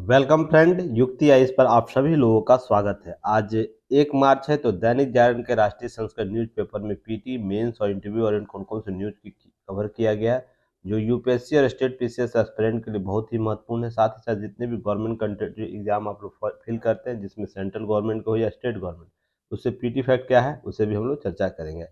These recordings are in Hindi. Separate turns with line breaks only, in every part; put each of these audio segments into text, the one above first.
वेलकम फ्रेंड, युक्ति आइस पर आप सभी लोगों का स्वागत है। आज 1 मार्च है तो दैनिक जागरण के राष्ट्रीय संस्कृत न्यूज़पेपर में पीटी, मेंस और इंटरव्यू और कौन-कौन से न्यूज़ की कवर किया गया है, जो यूपीएससी और स्टेट पीसीएस एस्पिरेंट के लिए बहुत ही महत्वपूर्ण है। साथ ही साथ जितने भी गवर्नमेंट कॉम्पिटिटिव एग्जाम आप लोग फिल करते हैं, जिसमें सेंट्रल गवर्नमेंट का हो या स्टेट गवर्नमेंट, उससे पीटी फैक्ट क्या है, उसे भी हम लोग चर्चा करेंगे।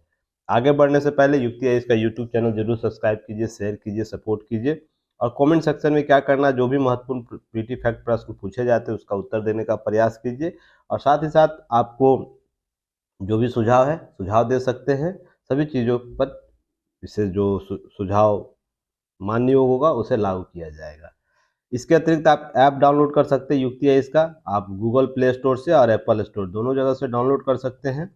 आगे बढ़ने से पहले युक्ति आइस का यूट्यूब चैनल जरूर सब्सक्राइब कीजिए, शेयर कीजिए, सपोर्ट कीजिए और कमेंट सेक्शन में क्या करना, जो भी महत्वपूर्ण पीटी फैक्ट प्रश्न पूछे जाते हैं उसका उत्तर देने का प्रयास कीजिए। और साथ ही साथ आपको जो भी सुझाव है सुझाव दे सकते हैं। सभी चीज़ों पर इससे जो सुझाव मान्य होगा उसे लागू किया जाएगा। इसके अतिरिक्त आप ऐप डाउनलोड कर सकते हैं युक्ति है इसका, आप गूगल प्ले स्टोर से और एप्पल स्टोर दोनों जगह से डाउनलोड कर सकते हैं।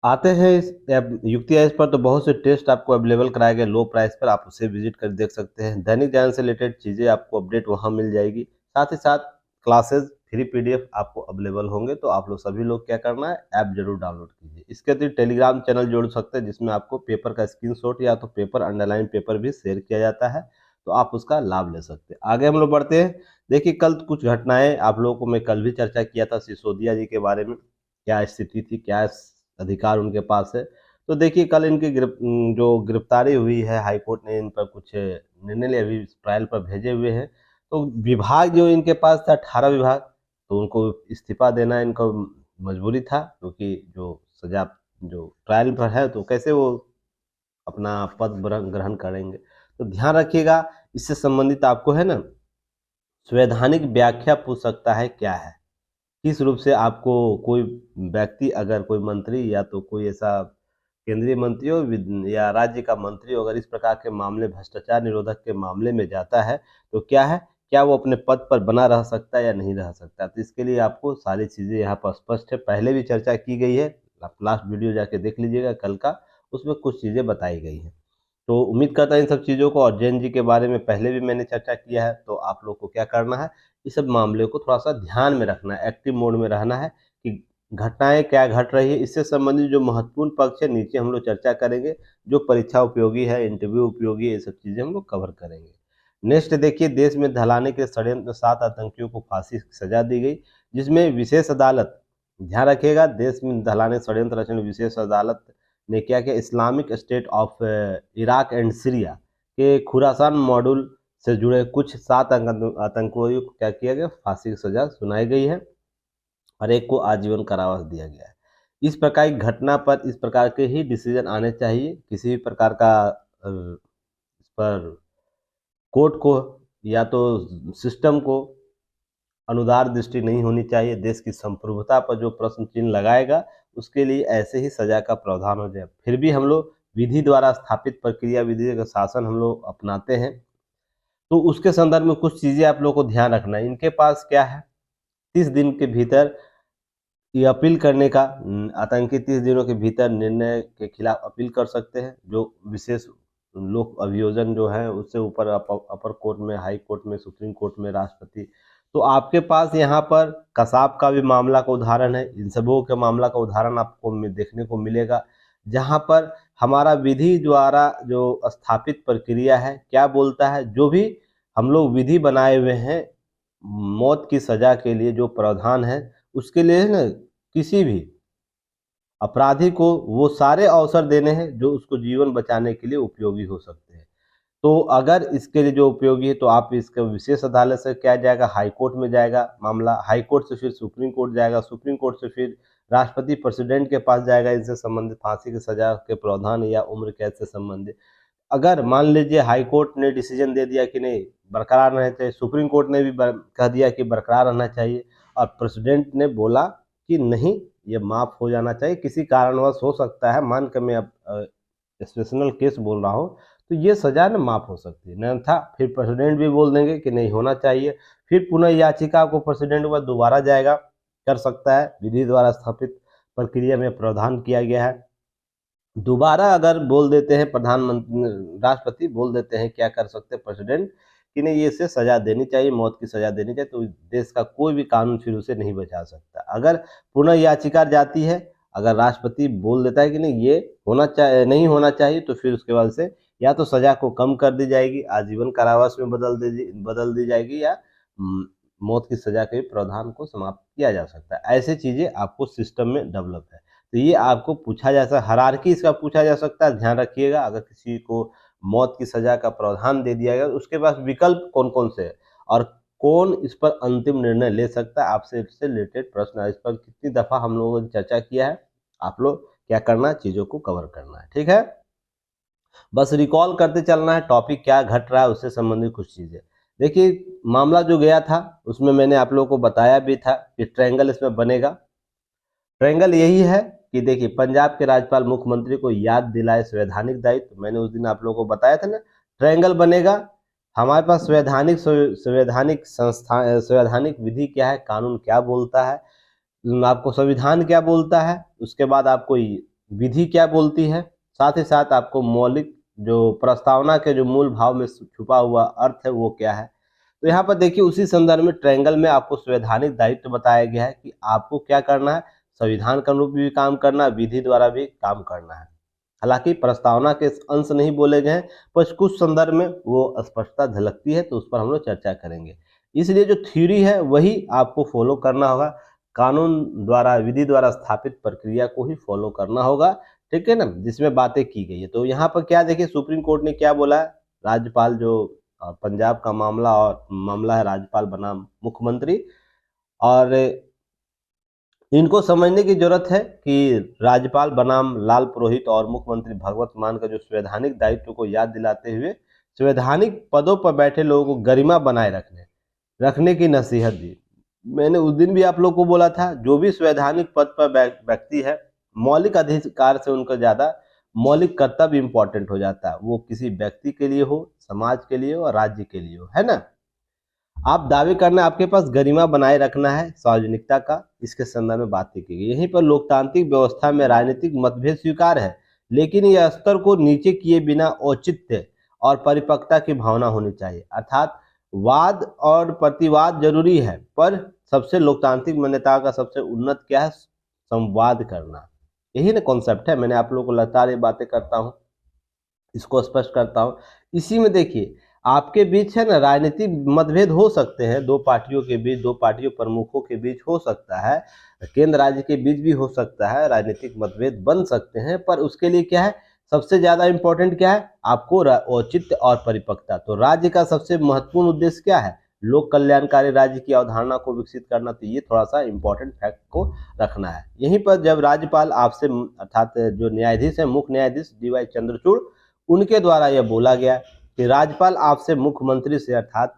आते हैं इस ऐप युक्ति ऐप पर, तो बहुत से टेस्ट आपको अवेलेबल कराए गए लो प्राइस पर, आप उसे विजिट कर देख सकते हैं। दैनिक जागरण से रिलेटेड चीज़ें आपको अपडेट वहाँ मिल जाएगी। साथ ही साथ क्लासेस फ्री पीडीएफ आपको अवेलेबल होंगे, तो आप लोग सभी लोग क्या करना है, ऐप जरूर डाउनलोड कीजिए। इसके अतिरिक्त टेलीग्राम चैनल जोड़ सकते हैं, जिसमें आपको पेपर का स्क्रीनशॉट या तो पेपर अंडरलाइन पेपर भी शेयर किया जाता है, तो आप उसका लाभ ले सकते हैं। आगे हम लोग बढ़ते हैं। देखिए, कल कुछ घटनाएं आप लोगों को मैं कल भी चर्चा किया था सिसोदिया जी के बारे में, क्या स्थिति थी, क्या अधिकार उनके पास है। तो देखिए, कल इनकी जो गिरफ्तारी हुई है, हाई कोर्ट ने इन पर कुछ निर्णय लिए, अभी ट्रायल पर भेजे हुए हैं। तो विभाग जो इनके पास था 18 विभाग, तो उनको इस्तीफा देना इनका मजबूरी था, क्योंकि जो सजा जो ट्रायल पर है तो कैसे वो अपना पद ग्रहण करेंगे। तो ध्यान रखिएगा, इससे संबंधित आपको है ना संवैधानिक व्याख्या पूछ सकता है क्या है, किस रूप से आपको कोई व्यक्ति, अगर कोई मंत्री या तो कोई ऐसा केंद्रीय मंत्री हो या राज्य का मंत्री हो, अगर इस प्रकार के मामले भ्रष्टाचार निरोधक के मामले में जाता है, तो क्या है, क्या वो अपने पद पर बना रह सकता है या नहीं रह सकता। तो इसके लिए आपको सारी चीज़ें यहाँ पर स्पष्ट है, पहले भी चर्चा की गई है, आप लास्ट वीडियो जाके देख लीजिएगा कल का, उसमें कुछ चीज़ें बताई गई हैं। तो उम्मीद करता हूँ इन सब चीज़ों को, और जैन जी के बारे में पहले भी मैंने चर्चा किया है, तो आप लोग को क्या करना है, इस सब मामले को थोड़ा सा ध्यान में रखना है, एक्टिव मोड में रहना है कि घटनाएं क्या घट रही है। इससे संबंधित जो महत्वपूर्ण पक्ष है नीचे हम लोग चर्चा करेंगे, जो परीक्षा उपयोगी है, इंटरव्यू उपयोगी है, ये सब चीज़ें हम लोग कवर करेंगे। नेक्स्ट देखिए, देश में धलाने के षड्यंत्र में 7 आतंकियों को फांसी की सजा दी गई, जिसमें विशेष अदालत, ध्यान रखिएगा, देश में धलाने षड्यंत्र रचने विशेष अदालत ने क्या किया, Islamic state of Iraq and Syria के खुरासान मॉड्यूल से जुड़े कुछ 7 आतंकवादियों को क्या किया गया, फांसी की सजा सुनाई गई है और एक को आजीवन कारावास दिया गया है। इस प्रकार की घटना पर इस प्रकार के ही डिसीजन आने चाहिए। किसी भी प्रकार का इस पर कोर्ट को या तो सिस्टम को अनुदार दृष्टि नहीं होनी चाहिए। देश की संप्रभुता पर जो प्रश्न चिन्ह लगाएगा, उसके लिए ऐसे ही सजा का प्रावधान हो जाए। फिर भी हम लोग विधि द्वारा स्थापित प्रक्रिया, विधि का शासन हम लोग अपनाते हैं, तो उसके संदर्भ में कुछ चीज़ें आप लोग को ध्यान रखना है। इनके पास क्या है, 30 दिन के भीतर ये अपील करने का, आतंकी 30 दिनों के भीतर निर्णय के खिलाफ अपील कर सकते हैं, जो विशेष लोक अभियोजन जो है उससे ऊपर अपर कोर्ट में, हाई कोर्ट में, सुप्रीम कोर्ट में, राष्ट्रपति। तो आपके पास यहाँ पर कसाब का भी मामला का उदाहरण है, इन सबों के मामला का उदाहरण आपको देखने को मिलेगा, जहाँ पर हमारा विधि द्वारा जो स्थापित प्रक्रिया है क्या बोलता है, जो भी हम लोग विधि बनाए हुए हैं मौत की सजा के लिए जो प्रावधान है, उसके लिए ना किसी भी अपराधी को वो सारे अवसर देने हैं जो उसको जीवन बचाने के लिए उपयोगी हो सकते हैं। तो अगर इसके लिए जो उपयोगी है, तो आप इसका विशेष अदालत से क्या जाएगा, हाई कोर्ट में जाएगा मामला, हाई कोर्ट से फिर सुप्रीम कोर्ट जाएगा, सुप्रीम कोर्ट से फिर राष्ट्रपति प्रेसिडेंट के पास जाएगा, इनसे संबंधित फांसी की सजा के प्रावधान या उम्र कैद से संबंधित। अगर मान लीजिए हाई कोर्ट ने डिसीजन दे दिया कि नहीं बरकरार रहना चाहिए, सुप्रीम कोर्ट ने भी कह दिया कि बरकरार रहना चाहिए, और प्रेसिडेंट ने बोला कि नहीं ये माफ़ हो जाना चाहिए, किसी कारणवश हो सकता है, मान के मैं अब स्पेशनल केस बोल रहा हूँ, तो ये सज़ा ना माफ़ हो सकती है, नहीं था फिर प्रेसिडेंट भी बोल देंगे कि नहीं होना चाहिए, फिर पुनः याचिका को प्रेसिडेंट पर दोबारा जाएगा, कर सकता है, विधि द्वारा स्थापित प्रक्रिया में प्रावधान किया गया है। दोबारा अगर बोल देते हैं प्रधानमंत्री, राष्ट्रपति बोल देते हैं, क्या कर सकते हैं प्रेसिडेंट कि नहीं ये इसे सजा देनी चाहिए, मौत की सजा देनी चाहिए, तो देश का कोई भी कानून फिर उसे नहीं बचा सकता। अगर पुनः याचिका जाती है, अगर राष्ट्रपति बोल देता है कि नहीं ये होना चाहिए, नहीं होना चाहिए, तो फिर उसके बाद से या तो सजा को कम कर दी जाएगी, आजीवन कारावास में बदल दी जाएगी, या मौत की सजा के प्रावधान को समाप्त किया जा सकता है। ऐसी चीजें आपको सिस्टम में डेवलप है। तो ये आपको पूछा जा सकता है, हायरार्की इसका पूछा जा सकता है, ध्यान रखिएगा। अगर किसी को मौत की सजा का प्रावधान दे दिया गया तो उसके पास विकल्प कौन कौन से है और कौन इस पर अंतिम निर्णय ले सकता है, आपसे इससे रिलेटेड प्रश्न है। इस पर कितनी दफा हम लोगों ने चर्चा किया है। आप लोग क्या करना है, चीजों को कवर करना है, ठीक है। बस रिकॉल करते चलना है टॉपिक क्या घट रहा है, उससे संबंधित कुछ चीजें। देखिए मामला जो गया था उसमें मैंने आप लोगों को बताया भी था कि ट्रायंगल इसमें बनेगा। ट्रायंगल यही है कि देखिए पंजाब के राज्यपाल मुख्यमंत्री को याद दिलाए संवैधानिक दायित्व। मैंने उस दिन आप लोगों को बताया था ना, ट्रायंगल बनेगा। हमारे पास संवैधानिक विधि क्या है, कानून क्या बोलता है, आपको संविधान क्या बोलता है, उसके बाद आपको विधि क्या बोलती है, साथ ही साथ आपको मौलिक जो प्रस्तावना के जो मूल भाव में छुपा हुआ अर्थ है वो क्या है। तो यहाँ पर देखिए उसी संदर्भ में ट्रायंगल में आपको संवैधानिक दायित्व बताया गया है कि आपको क्या करना है, संविधान के अनुरूप भी काम करना है, विधि द्वारा भी काम करना है। हालांकि प्रस्तावना के अंश नहीं बोले गए हैं, पर कुछ संदर्भ में वो स्पष्टता झलकती है, तो उस पर हम लोग चर्चा करेंगे। इसलिए जो थ्योरी है वही आपको फॉलो करना होगा, कानून द्वारा विधि द्वारा स्थापित प्रक्रिया को ही फॉलो करना होगा, ठीक है ना, जिसमें बातें की गई है। तो यहाँ पर क्या देखिए सुप्रीम कोर्ट ने क्या बोला है, राज्यपाल जो पंजाब का मामला है, राज्यपाल बनाम मुख्यमंत्री, और इनको समझने की जरूरत है कि राज्यपाल बनाम लाल पुरोहित और मुख्यमंत्री भगवत मान का जो संवैधानिक दायित्व को याद दिलाते हुए संवैधानिक पदों पर बैठे लोगों को गरिमा बनाए रखने की नसीहत दी। मैंने उस दिन भी आप लोग को बोला था, जो भी संवैधानिक पद पर व्यक्ति है, मौलिक अधिकार से उनका ज्यादा मौलिक कर्तव्य इंपॉर्टेंट हो जाता है, वो किसी व्यक्ति के लिए हो, समाज के लिए हो और राज्य के लिए हो, है ना। आप दावे करना, आपके पास गरिमा बनाए रखना है सार्वजनिकता का, इसके संदर्भ में बात की गई। यहीं पर लोकतांत्रिक व्यवस्था में राजनीतिक मतभेद स्वीकार है, लेकिन यह स्तर को नीचे किए बिना औचित्य और परिपक्वता की भावना होनी चाहिए। अर्थात वाद और प्रतिवाद जरूरी है, पर सबसे लोकतांत्रिक मान्यता का सबसे उन्नत क्या है, संवाद करना। यही ना कॉन्सेप्ट है। मैंने आप लोगों को लगातार ये बातें करता हूँ, इसको स्पष्ट करता हूँ। इसी में देखिए आपके बीच है ना राजनीतिक मतभेद हो सकते हैं, दो पार्टियों के बीच, दो पार्टियों प्रमुखों के बीच हो सकता है, केंद्र राज्य के बीच भी हो सकता है, राजनीतिक मतभेद बन सकते हैं, पर उसके लिए क्या है, सबसे ज्यादा इंपॉर्टेंट क्या है, आपको औचित्य और परिपक्वता। तो राज्य का सबसे महत्वपूर्ण उद्देश्य क्या है, लोक कल्याणकारी राज्य की अवधारणा को विकसित करना। तो ये थोड़ा सा इंपॉर्टेंट फैक्ट को रखना है। यहीं पर जब राज्यपाल आपसे अर्थात जो न्यायाधीश है, मुख्य न्यायाधीश DY चंद्रचूड़, उनके द्वारा यह बोला गया कि राज्यपाल आपसे मुख्यमंत्री से अर्थात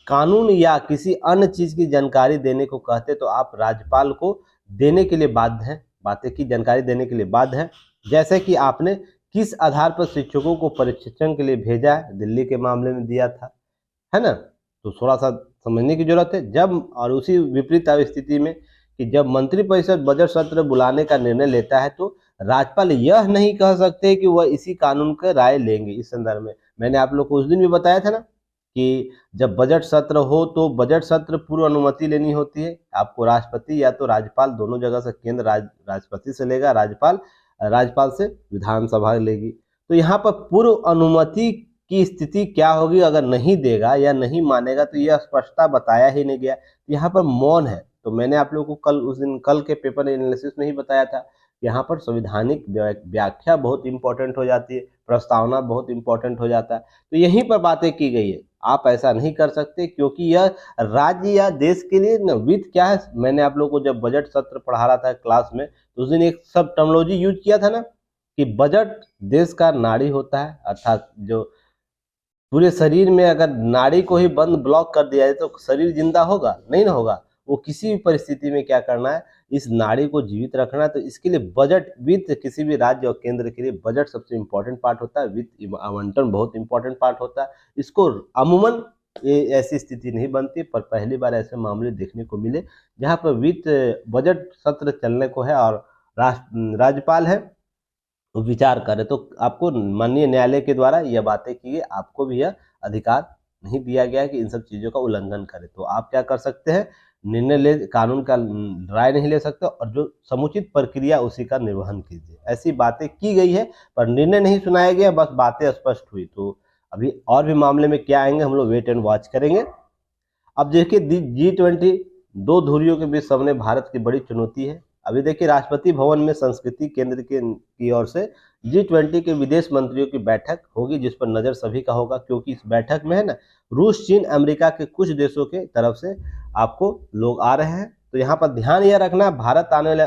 कानून या किसी अन्य चीज की जानकारी देने को कहते, तो आप राज्यपाल को देने के लिए बाध्य हैं, बातें की जानकारी देने के लिए बाध्य हैं। जैसे कि आपने किस आधार पर शिक्षकों को प्रशिक्षण के लिए भेजा है, दिल्ली के मामले में दिया था, है ना। तो थोड़ा सा समझने की जरूरत है। जब और उसी विपरीत स्थिति में कि जब मंत्रिपरिषद बजट सत्र बुलाने का निर्णय लेता है, तो राज्यपाल यह नहीं कह सकते कि वह इसी कानून का राय लेंगे। इस संदर्भ में मैंने आप लोग को उस दिन भी बताया था ना कि जब बजट सत्र हो तो बजट सत्र पूर्व अनुमति लेनी होती है, आपको राष्ट्रपति या तो राज्यपाल, दोनों जगह से, केंद्र राष्ट्रपति से लेगा, राज्यपाल से विधानसभा लेगी। तो यहाँ पर पूर्व अनुमति की स्थिति क्या होगी, अगर नहीं देगा या नहीं मानेगा, तो यह स्पष्टता बताया ही नहीं गया, यहाँ पर मौन है। तो मैंने आप लोगों को कल के पेपर एनालिसिस में ही बताया था, यहाँ पर संवैधानिक व्याख्या बहुत इंपॉर्टेंट हो जाती है, प्रस्तावना बहुत इंपॉर्टेंट हो जाता है। तो यहीं पर बातें की गई है, आप ऐसा नहीं कर सकते, क्योंकि यह राज्य या देश के लिए वित्त क्या है। मैंने आप लोगों को जब बजट सत्र पढ़ा रहा था क्लास में, तो उस दिन एक सब टर्मिनोलॉजी यूज किया था ना कि बजट देश का नाड़ी होता है, अर्थात जो पूरे शरीर में अगर नाड़ी को ही बंद ब्लॉक कर दिया जाए तो शरीर जिंदा होगा नहीं ना होगा। वो किसी भी परिस्थिति में क्या करना है, इस नाड़ी को जीवित रखना है। तो इसके लिए बजट, वित्त, किसी भी राज्य और केंद्र के लिए बजट सबसे इम्पोर्टेंट पार्ट होता है, वित्त आवंटन बहुत इंपॉर्टेंट पार्ट होता है। इसको अमूमन ये ऐसी स्थिति नहीं बनती, पर पहली बार ऐसे मामले देखने को मिले जहाँ पर वित्त बजट सत्र चलने को है और राज्यपाल है विचार करे, तो आपको माननीय न्यायालय के द्वारा यह बातें की गई, आपको भी यह अधिकार नहीं दिया गया कि इन सब चीजों का उल्लंघन करे। तो आप क्या कर सकते हैं, निर्णय ले, कानून का राय नहीं ले सकते, और जो समुचित प्रक्रिया उसी का निर्वहन कीजिए। ऐसी बातें की गई है पर निर्णय नहीं सुनाया गया, बस बातें स्पष्ट हुई। तो अभी और भी मामले में क्या आएंगे हम लोग वेट एंड वॉच करेंगे। अब देखिए G20 दो धुरियों के बीच सामने भारत की बड़ी चुनौती है। अभी देखिए राष्ट्रपति भवन में संस्कृति केंद्र की ओर से G20 के विदेश मंत्रियों की बैठक होगी, जिस पर नजर सभी का होगा, क्योंकि इस बैठक में है ना रूस, चीन, अमेरिका के कुछ देशों के तरफ से आपको लोग आ रहे हैं। तो यहाँ पर ध्यान यह रखना, भारत आने वाले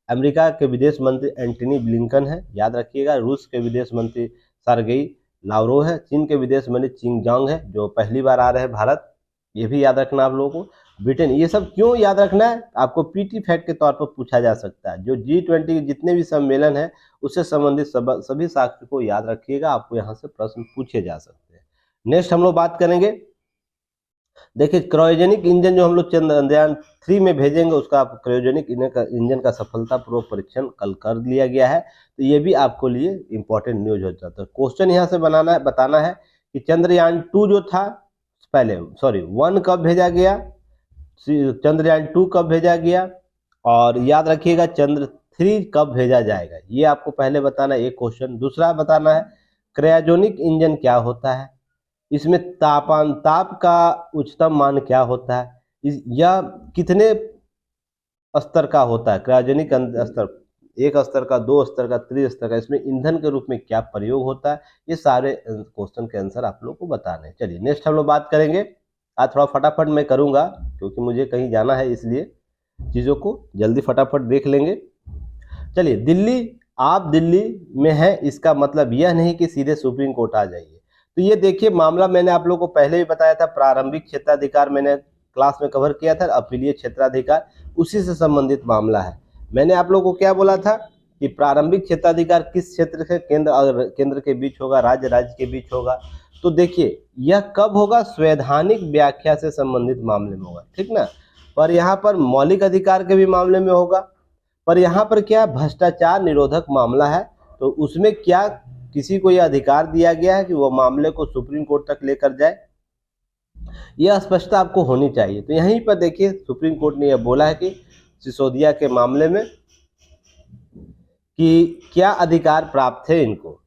अमेरिका के विदेश मंत्री एंटनी ब्लिंकन है, याद रखिएगा। रूस के विदेश मंत्री सरगेई लावरोव है। चीन के विदेश मंत्री चिंग जांग है, जो पहली बार आ रहे हैं भारत, ये भी याद रखना आप लोगों को। ब्रिटेन, ये सब क्यों याद रखना है, आपको पीटी फैक्ट के तौर पर पूछा जा सकता है। जो G20 के जितने भी सम्मेलन है उससे संबंधित सभी साक्ष्य को याद रखिएगा, आपको यहाँ से प्रश्न पूछे जा सकते हैं। नेक्स्ट हम लोग बात करेंगे, देखिए क्रायोजेनिक इंजन जो हम लोग चंद्रयान 3 में भेजेंगे, उसका क्रायोजेनिक इंजन का सफलतापूर्वक परीक्षण कल कर लिया गया है। तो ये भी आपको लिए इंपॉर्टेंट न्यूज हो जाता है। क्वेश्चन यहाँ से बताना है कि चंद्रयान 2 जो था, पहले 1 कब भेजा गया, चंद्रयान 2 कब भेजा गया, और याद रखिएगा चंद्र 3 कब भेजा जाएगा, ये आपको पहले बताना है, एक क्वेश्चन। दूसरा बताना है क्रायोजेनिक इंजन क्या होता है, इसमें ताप का उच्चतम मान क्या होता है, यह कितने स्तर का होता है, क्रायोजेनिक स्तर, 1 स्तर का, 2 स्तर का, 3 स्तर का, इसमें ईंधन के रूप में क्या प्रयोग होता है, ये सारे क्वेश्चन के आंसर आप लोग को बताने हैं। चलिए नेक्स्ट हम लोग बात करेंगे। आज थोड़ा फटाफट मैं करूंगा क्योंकि मुझे कहीं जाना है, इसलिए चीज़ों को जल्दी फटाफट देख लेंगे। चलिए, आप दिल्ली में हैं, इसका मतलब यह नहीं कि सीधे सुप्रीम कोर्ट आ जाइए। तो ये देखिए मामला मैंने आप लोगों को पहले भी बताया था, प्रारंभिक क्षेत्राधिकार मैंने क्लास में कवर किया था, अपीलीय क्षेत्राधिकार उसी से संबंधित मामला है। मैंने आप लोगों को क्या बोला था कि प्रारंभिक क्षेत्राधिकार किस क्षेत्र के केंद्र के बीच होगा, राज्य के बीच होगा। तो देखिए यह कब होगा, संवैधानिक व्याख्या से संबंधित मामले में होगा, ठीक ना। पर यहाँ पर मौलिक अधिकार के भी मामले में होगा, पर यहाँ पर क्या भ्रष्टाचार निरोधक मामला है, तो उसमें क्या किसी को यह अधिकार दिया गया है कि वो मामले को सुप्रीम कोर्ट तक लेकर जाए, यह स्पष्टता आपको होनी चाहिए। तो यहीं पर देखिए सुप्रीम कोर्ट ने यह बोला है कि सिसोदिया के मामले में कि क्या अधिकार प्राप्त है इनको।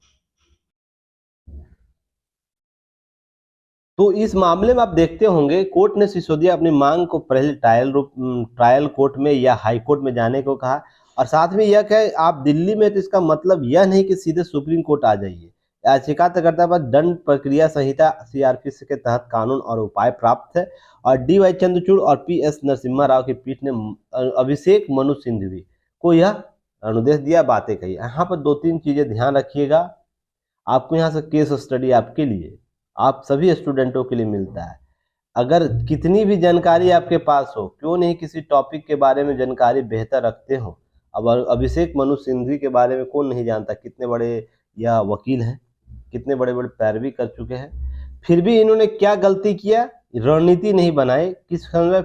तो इस मामले में आप देखते होंगे कोर्ट ने सिसोदिया अपनी मांग को पहले ट्रायल कोर्ट में या हाई कोर्ट में जाने को कहा, और साथ में यह कहे आप दिल्ली में, तो इसका मतलब यह नहीं कि सीधे सुप्रीम कोर्ट आ जाइए। याचिकाकर्ता पर दंड प्रक्रिया संहिता CRPC के तहत कानून और उपाय प्राप्त है, और DY चंद्रचूड़ और PS नरसिम्हा राव की पीठ ने अभिषेक मनु सिंघवी को यह अनुदेश दिया, बातें कही। यहाँ पर 2-3 चीजें ध्यान रखिएगा, आपको यहाँ से केस स्टडी आपके लिए, आप सभी स्टूडेंटों के लिए मिलता है। अगर कितनी भी जानकारी आपके पास हो, क्यों नहीं किसी टॉपिक के बारे में जानकारी बेहतर रखते हो। अब अभिषेक मनु सिंघवी के बारे में कौन नहीं जानता, कितने बड़े यह वकील हैं, कितने बड़े बड़े पैरवी कर चुके हैं। फिर भी इन्होंने क्या गलती किया, रणनीति नहीं बनाई, किस समय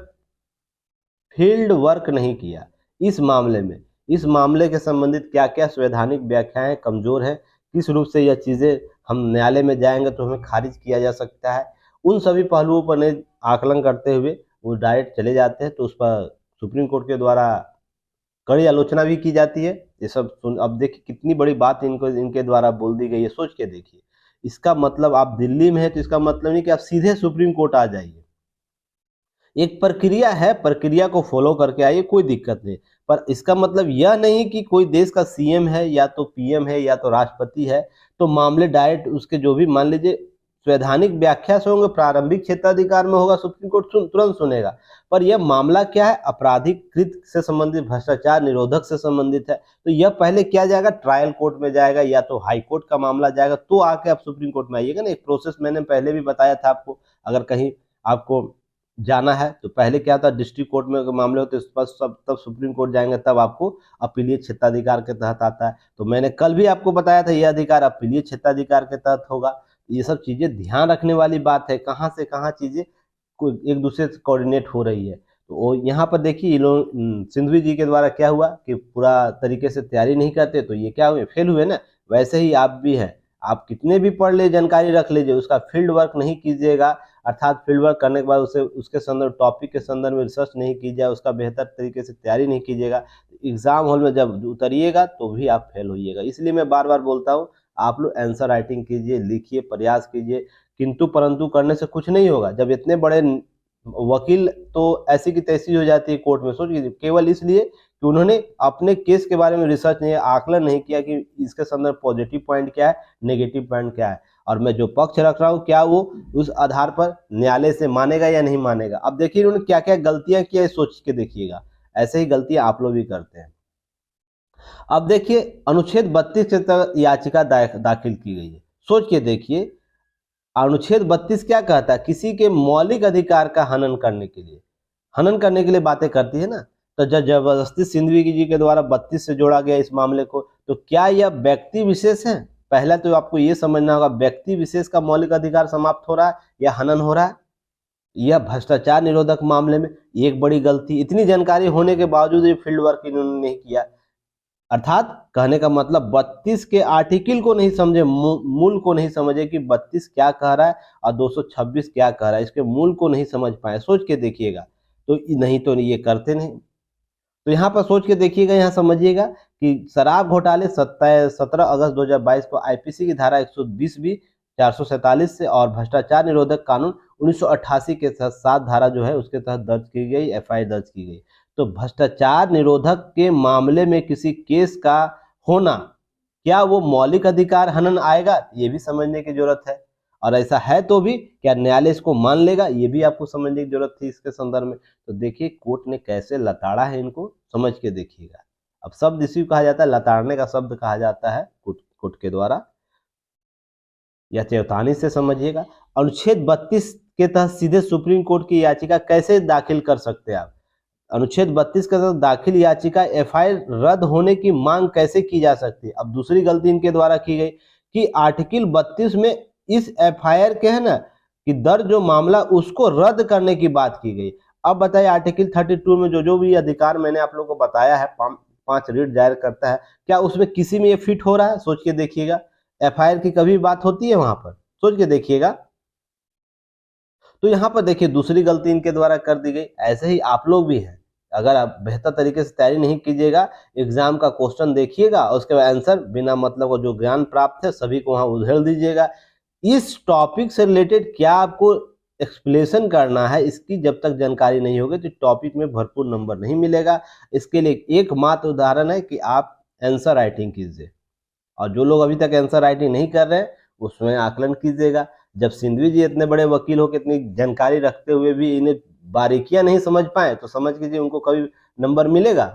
फील्ड वर्क नहीं किया इस मामले में। इस मामले के संबंधित क्या क्या संवैधानिक व्याख्याएं कमजोर है, किस रूप से यह चीजें हम न्यायालय में जाएंगे तो हमें खारिज किया जा सकता है, उन सभी पहलुओं पर आकलन करते हुए वो डायरेक्ट चले जाते हैं। तो उस पर सुप्रीम कोर्ट के द्वारा कड़ी आलोचना भी की जाती है। ये सब अब देखिए कितनी बड़ी बात इनके द्वारा बोल दी गई है, सोच के देखिए। इसका मतलब आप दिल्ली में है तो इसका मतलब नहीं कि आप सीधे सुप्रीम कोर्ट आ जाइए। एक प्रक्रिया है, प्रक्रिया को फॉलो करके आइए, कोई दिक्कत नहीं। पर इसका मतलब यह नहीं कि कोई देश का CM है या तो PM है या तो राष्ट्रपति है तो मामले डायरेक्ट उसके जो भी मान लीजिए संवैधानिक व्याख्या से होंगे, प्रारंभिक क्षेत्राधिकार में होगा, सुप्रीम कोर्ट तुरंत सुनेगा। पर यह मामला क्या है, आपराधिक कृत्य से संबंधित, भ्रष्टाचार निरोधक से संबंधित है, तो यह पहले क्या जाएगा, ट्रायल कोर्ट में जाएगा या तो हाई कोर्ट का मामला जाएगा, तो आके आप सुप्रीम कोर्ट में आइएगा ना। एक प्रोसेस मैंने पहले भी बताया था आपको, अगर कहीं आपको जाना है तो पहले क्या था, डिस्ट्रिक्ट कोर्ट में मामले होते सब, तब सुप्रीम कोर्ट जाएंगे, तब आपको अपीलीय क्षेत्राधिकार के तहत आता है। तो मैंने कल भी आपको बताया था यह अधिकार अपीलीय क्षेत्राधिकार के तहत होगा। ये सब चीजें ध्यान रखने वाली बात है, कहाँ से कहाँ चीजें एक दूसरे से कोऑर्डिनेट हो रही है। तो यहाँ पर देखिए सिंघवी जी के द्वारा क्या हुआ कि पूरा तरीके से तैयारी नहीं करते तो ये क्या हुए, फेल हुए ना। वैसे ही आप भी हैं, आप कितने भी पढ़ ले, जानकारी रख लीजिए, उसका फील्ड वर्क नहीं कीजिएगा, अर्थात फील्ड वर्क करने के बाद उसे उसके संदर्भ टॉपिक के संदर्भ में रिसर्च नहीं की जाए, उसका बेहतर तरीके से तैयारी नहीं कीजिएगा, एग्जाम हॉल में जब उतरिएगा तो भी आप फेल होइएगा। इसलिए मैं बार बार बोलता हूँ, आप लोग आंसर राइटिंग कीजिए, लिखिए, प्रयास कीजिए, किंतु परंतु करने से कुछ नहीं होगा। जब इतने बड़े वकील तो ऐसी की तैसी हो जाती है कोर्ट में, सोच लीजिए, केवल इसलिए कि उन्होंने अपने केस के बारे में रिसर्च नहीं, आकलन नहीं किया कि इसके संदर्भ पॉजिटिव पॉइंट क्या है, नेगेटिव पॉइंट क्या है, और मैं जो पक्ष रख रहा हूँ क्या वो उस आधार पर न्यायालय से मानेगा या नहीं मानेगा। अब देखिए उन्होंने क्या क्या गलतियां किया, सोच के देखिएगा, ऐसे ही गलतियां आप लोग भी करते हैं। अब देखिए अनुच्छेद 32 के तहत याचिका दाखिल की गई है। सोच के देखिए अनुच्छेद 32 क्या कहता है, किसी के मौलिक अधिकार का हनन करने के लिए, हनन करने के लिए बातें करती है ना। तो जब जबरदस्ती सिंधवी जी के द्वारा 32 से जोड़ा गया इस मामले को, तो क्या यह व्यक्ति विशेष है? पहला तो आपको यह समझना होगा, व्यक्ति विशेष का मौलिक अधिकार समाप्त हो रहा है या हनन हो रहा है। यह भ्रष्टाचार निरोधक मामले में एक बड़ी गलती, इतनी जानकारी होने के बावजूद ये फील्ड वर्क इन्होंने नहीं किया। अर्थात कहने का मतलब 32 के आर्टिकल को नहीं समझे, मूल को नहीं समझे कि 32 क्या कह रहा है और 226 क्या कह रहा है, इसके मूल को नहीं समझ पाए। सोच के देखिएगा, तो नहीं तो ये करते नहीं। तो यहाँ पर सोच के देखिएगा, यहाँ समझिएगा कि शराब घोटाले 17 अगस्त 2022 को आईपीसी की धारा 120 भी 447 से और भ्रष्टाचार निरोधक कानून 1988 के तहत 7 धारा जो है उसके तहत दर्ज की गई, एफआईआर दर्ज की गई। तो भ्रष्टाचार निरोधक के मामले में किसी केस का होना, क्या वो मौलिक अधिकार हनन आएगा, ये भी समझने की जरूरत है। और ऐसा है तो भी क्या न्यायालय इसको मान लेगा, ये भी आपको समझने की जरूरत थी इसके संदर्भ में। तो देखिए कोर्ट ने कैसे लताड़ा है, इनको समझ के देखिएगा। अब शब्द इसी को कहा जाता है, लताड़ने का शब्द कहा जाता है कोर्ट के द्वारा, या चेतावनी से समझिएगा। अनुच्छेद 32 के तहत सीधे सुप्रीम कोर्ट की याचिका कैसे दाखिल कर सकते हैं आप? अनुच्छेद 32 के तहत दाखिल याचिका एफआईआर रद्द होने की मांग कैसे की जा सकती है? अब दूसरी गलती इनके द्वारा की गई कि आर्टिकल 32 में इस एफआईआर के है ना कि दर्ज जो मामला उसको रद्द करने की बात की गई। अब बताइए आर्टिकल 32 में जो भी अधिकार मैंने आप लोगों को बताया है, 5 रीट जाहिर करता है, क्या उसमें किसी में ये फिट हो रहा है? सोच के देखिएगा, एफआईआर की कभी बात होती है वहां पर? सोच के देखिएगा। तो यहाँ पर देखिए दूसरी गलती इनके द्वारा कर दी गई। ऐसे ही आप लोग भी हैं, अगर आप बेहतर तरीके से तैयारी नहीं कीजिएगा, एग्जाम का क्वेश्चन देखिएगा और उसके बाद आंसर बिना मतलब जो ज्ञान प्राप्त है सभी को वहां उधेड़ दीजिएगा। इस टॉपिक से रिलेटेड क्या आपको एक्सप्लेनेशन करना है, इसकी जब तक जानकारी नहीं होगी तो टॉपिक में भरपूर नंबर नहीं मिलेगा। इसके लिए एकमात्र उदाहरण है कि आप आंसर राइटिंग कीजिए, और जो लोग अभी तक आंसर राइटिंग नहीं कर रहे हैं उसमें आकलन कीजिएगा। जब सिंधवी जी इतने बड़े वकील हो के इतनी जानकारी रखते हुए भी इन्हें बारीकियां नहीं समझ पाए, तो समझ कीजिए उनको कभी नंबर मिलेगा?